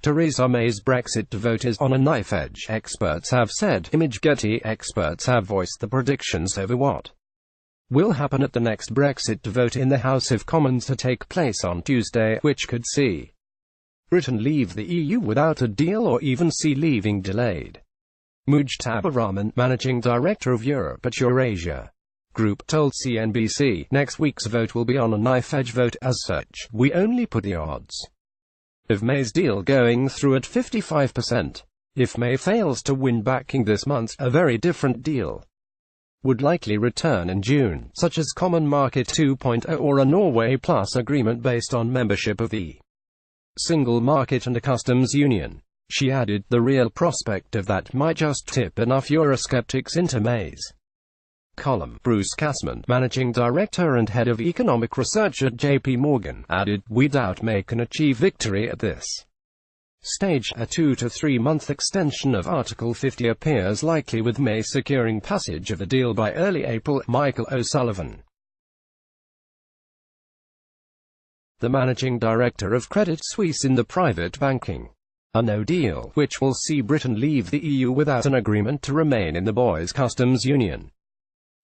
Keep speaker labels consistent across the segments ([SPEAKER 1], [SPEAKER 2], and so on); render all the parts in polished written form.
[SPEAKER 1] Theresa May's Brexit vote is on a knife edge, experts have said. Image Getty. Experts have voiced the predictions over what will happen at the next Brexit vote in the House of Commons to take place on Tuesday, which could see Britain leave the EU without a deal or even see leaving delayed. Mujtaba Rahman, managing director of Europe at Eurasia Group, told CNBC, "Next week's vote will be on a knife-edge vote. As such, we only put the odds of May's deal going through at 55%. If May fails to win backing this month, a very different deal would likely return in June, such as Common Market 2.0 or a Norway Plus agreement based on membership of the single market and a customs union." She added, "The real prospect of that might just tip enough Eurosceptics into May's column." Bruce Kasman, managing director and head of economic research at JP Morgan, added, "We doubt May can achieve victory at this stage. A 2 to 3 month extension of Article 50 appears likely, with May securing passage of the deal by early April." Michael O'Sullivan, the managing director of Credit Suisse in the private banking, a no deal, which will see Britain leave the EU without an agreement to remain in the boys' customs union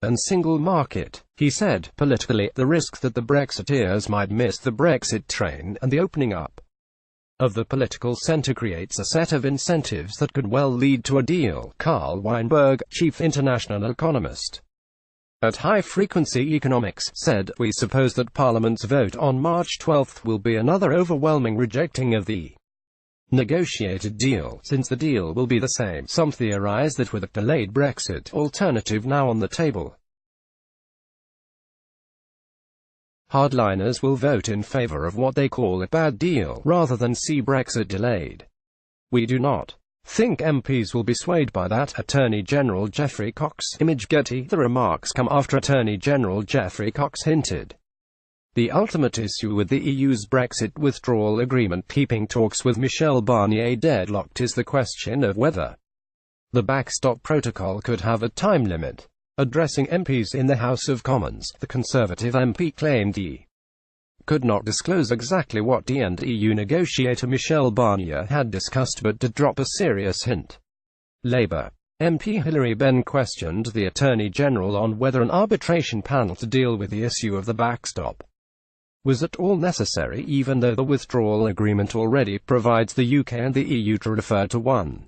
[SPEAKER 1] and single market. He said, "Politically, the risk that the Brexiteers might miss the Brexit train and the opening up of the political centre creates a set of incentives that could well lead to a deal." Carl Weinberg, chief international economist at High Frequency Economics, said, "We suppose that Parliament's vote on March 12 will be another overwhelming rejecting of the negotiated deal, since the deal will be the same. Some theorize that with a delayed Brexit alternative now on the table, hardliners will vote in favor of what they call a bad deal, rather than see Brexit delayed. We do not think MPs will be swayed by that." Attorney General Geoffrey Cox. Image Getty. The remarks come after Attorney General Geoffrey Cox hinted the ultimate issue with the EU's Brexit withdrawal agreement keeping talks with Michel Barnier deadlocked is the question of whether the backstop protocol could have a time limit. Addressing MPs in the House of Commons, the Conservative MP claimed he could not disclose exactly what he and EU negotiator Michel Barnier had discussed, but did drop a serious hint. Labour MP Hilary Benn questioned the Attorney General on whether an arbitration panel to deal with the issue of the backstop was at all necessary, even though the withdrawal agreement already provides the UK and the EU to refer to one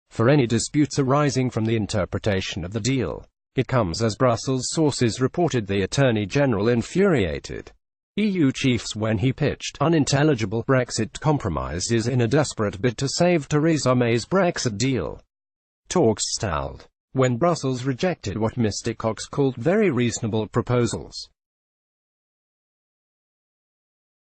[SPEAKER 1] for any disputes arising from the interpretation of the deal. It comes as Brussels sources reported the Attorney General infuriated EU chiefs when he pitched unintelligible Brexit compromises in a desperate bid to save Theresa May's Brexit deal. Talks stalled when Brussels rejected what Mr. Cox called very reasonable proposals.